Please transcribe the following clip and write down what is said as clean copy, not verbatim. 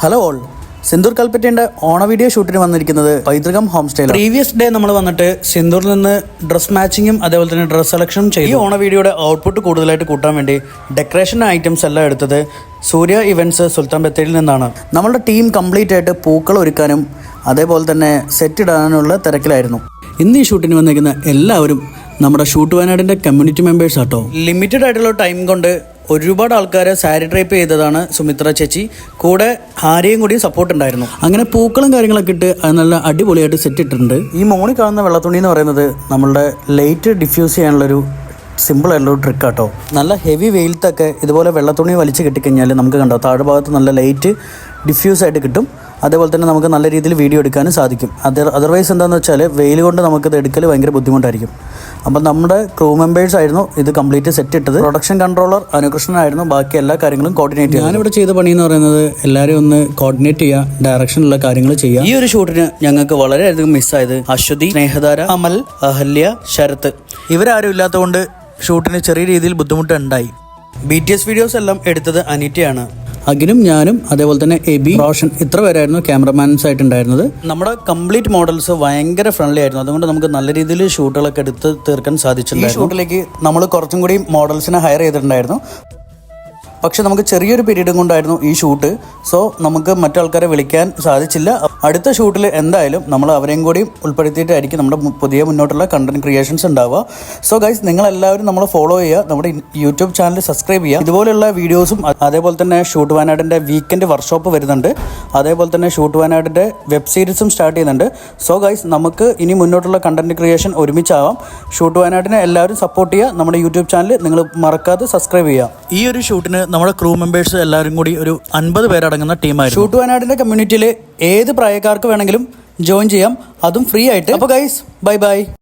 Hello all, Sindoor കൽപ്പറ്റയുടെ ഓണ video ഷൂട്ടിന് വന്നിരിക്കുന്നത് പൈതൃകം ഹോം സ്റ്റൈൽ. പ്രീവിയസ് ഡേ നമ്മൾ വന്നിട്ട് സിന്ദൂറിൽ നിന്ന് ഡ്രസ് മാച്ചിങ്ങും അതേപോലെ തന്നെ ഡ്രസ് സെലക്ഷനും ചെയ്തു. ഈ ഓണ വീഡിയോയുടെ ഔട്ട്പുട്ട് കൂടുതലായിട്ട് കൂട്ടാൻ വേണ്ടി ഡെക്കറേഷൻ ഐറ്റംസ് എല്ലാം എടുത്തത് സൂര്യ ഇവൻറ്റ്സ് സുൽത്താൻ ബത്തേരിയിൽ നിന്നാണ്. നമ്മളുടെ ടീം കംപ്ലീറ്റ് ആയിട്ട് പൂക്കൾ ഒരുക്കാനും അതേപോലെ തന്നെ സെറ്റ് ഇടാനുള്ള തിരക്കിലായിരുന്നു. ഇന്ന് ഈ ഷൂട്ടിന് വന്നിരിക്കുന്ന എല്ലാവരും നമ്മുടെ ഷൂട്ട് വയനാടിൻ്റെ കമ്മ്യൂണിറ്റി മെമ്പേഴ്സ് ആട്ടോ. ലിമിറ്റഡ് ആയിട്ടുള്ള ടൈം കൊണ്ട് ഒരുപാട് ആൾക്കാരെ സാരി ഡ്രൈപ്പ് ചെയ്തതാണ് സുമിത്ര ചേച്ചി. കൂടെ ആരെയും കൂടി സപ്പോർട്ട് ഉണ്ടായിരുന്നു. അങ്ങനെ പൂക്കളും കാര്യങ്ങളൊക്കെ ഇട്ട് അത് നല്ല അടിപൊളിയായിട്ട് സെറ്റ് ഇട്ടിട്ടുണ്ട്. ഈ മോണിൽ കാണുന്ന വെള്ളത്തുണി എന്ന് പറയുന്നത് നമ്മളുടെ ലൈറ്റ് ഡിഫ്യൂസ് ചെയ്യാനുള്ളൊരു സിമ്പിൾ ആയിട്ടുള്ളൊരു ട്രിക്കാട്ടോ. നല്ല ഹെവി വെയിലത്തൊക്കെ ഇതുപോലെ വെള്ളത്തുണി വലിച്ച് കെട്ടിക്കഴിഞ്ഞാൽ നമുക്ക് കണ്ടോ താഴെ ഭാഗത്ത് നല്ല ലൈറ്റ് ഡിഫ്യൂസ് ആയിട്ട് കിട്ടും. അതേപോലെ തന്നെ നമുക്ക് നല്ല രീതിയിൽ വീഡിയോ എടുക്കാനും സാധിക്കും. അതർവൈസ് എന്താണെന്ന് വെച്ചാൽ വെയിൽ കൊണ്ട് നമുക്കിത് എടുക്കൽ ഭയങ്കര ബുദ്ധിമുട്ടായിരിക്കും. അപ്പം നമ്മുടെ ക്രൂ മെമ്പേഴ്സ് ആയിരുന്നു ഇത് കംപ്ലീറ്റ് സെറ്റ് ഇട്ടത്. പ്രൊഡക്ഷൻ കൺട്രോളർ അനുകൃഷ്ണനായിരുന്നു ബാക്കി എല്ലാ കാര്യങ്ങളും കോർഡിനേറ്റ് ചെയ്യുക. ഞാനിവിടെ ചെയ്ത പണി എന്ന് പറയുന്നത് എല്ലാവരും ഒന്ന് കോർഡിനേറ്റ് ചെയ്യുക, ഡയറക്ഷനുള്ള കാര്യങ്ങൾ ചെയ്യുക. ഈ ഒരു ഷൂട്ടിന് ഞങ്ങൾക്ക് വളരെയധികം മിസ്സായത് അശ്വതി, സ്നേഹധാര, അമൽ, അഹല്യ, ശരത്ത് ഇവരാരും ഇല്ലാത്തതുകൊണ്ട് ഷൂട്ടിന് ചെറിയ രീതിയിൽ ബുദ്ധിമുട്ടുണ്ടായി. BTS വീഡിയോസ് എല്ലാം എടുത്തത് അനീറ്റയാണ്. അഖിലും ഞാനും അതേപോലെ തന്നെ എബി, റോഷൻ ഇത്ര പേരായിരുന്നു ക്യാമറമാൻസ് ആയിട്ടുണ്ടായിരുന്നത്. നമ്മുടെ കംപ്ലീറ്റ് മോഡൽസ് ഭയങ്കര ഫ്രണ്ട്ലി ആയിരുന്നു. അതുകൊണ്ട് നമുക്ക് നല്ല രീതിയിൽ ഷൂട്ടുകളൊക്കെ എടുത്ത് തീർക്കാൻ സാധിച്ചിട്ടുണ്ട്. ഈ ഷൂട്ടിലേക്ക് നമ്മൾ കുറച്ചും കൂടി മോഡൽസിനെ ഹയർ ചെയ്തിട്ടുണ്ടായിരുന്നു. പക്ഷെ നമുക്ക് ചെറിയൊരു പീരീഡും കൊണ്ടായിരുന്നു ഈ ഷൂട്ട്. സോ നമുക്ക് മറ്റാൾക്കാരെ വിളിക്കാൻ സാധിച്ചില്ല. അടുത്ത ഷൂട്ടിൽ എന്തായാലും നമ്മൾ അവരെയും കൂടി ഉൾപ്പെടുത്തിയിട്ടായിരിക്കും നമ്മുടെ പുതിയ മുന്നോട്ടുള്ള കണ്ടന്റ് ക്രിയേഷൻസ് ഉണ്ടാവുക. സോ ഗൈസ്, നിങ്ങളെല്ലാവരും നമ്മളെ ഫോളോ ചെയ്യുക, നമ്മുടെ യൂട്യൂബ് ചാനൽ സബ്സ്ക്രൈബ് ചെയ്യുക. ഇതുപോലെയുള്ള വീഡിയോസും അതേപോലെ തന്നെ ഷൂട്ട് വയനാടിൻ്റെ വീക്കെൻഡ് വർക്ക്ഷോപ്പ് വരുന്നുണ്ട്. അതേപോലെ തന്നെ ഷൂട്ട് വയനാടിൻ്റെ വെബ് സീരീസും സ്റ്റാർട്ട് ചെയ്യുന്നുണ്ട്. സോ ഗൈസ്, നമുക്ക് ഇനി മുന്നോട്ടുള്ള കണ്ടന്റ് ക്രിയേഷൻ ഒരുമിച്ചാവാം. ഷൂട്ട് വയനാടിനെ എല്ലാവരും സപ്പോർട്ട് ചെയ്യുക. നമ്മുടെ യൂട്യൂബ് ചാനൽ നിങ്ങൾ മറക്കാതെ സബ്സ്ക്രൈബ് ചെയ്യുക. ഈ ഒരു ഷൂട്ടിന് നമ്മുടെ ക്രൂ മെമ്പേഴ്സ് എല്ലാവരും കൂടി ഒരു 50 പേരടങ്ങുന്ന ടീമായിരുന്നു. ഷൂട്ട് വയനാടിൻ്റെ കമ്മ്യൂണിറ്റിയിൽ ഏത് പ്രായക്കാർക്ക് വേണമെങ്കിലും ജോയിൻ ചെയ്യാം, അതും ഫ്രീ ആയിട്ട്. അപ്പോൾ ഗൈസ്, ബൈ ബൈ.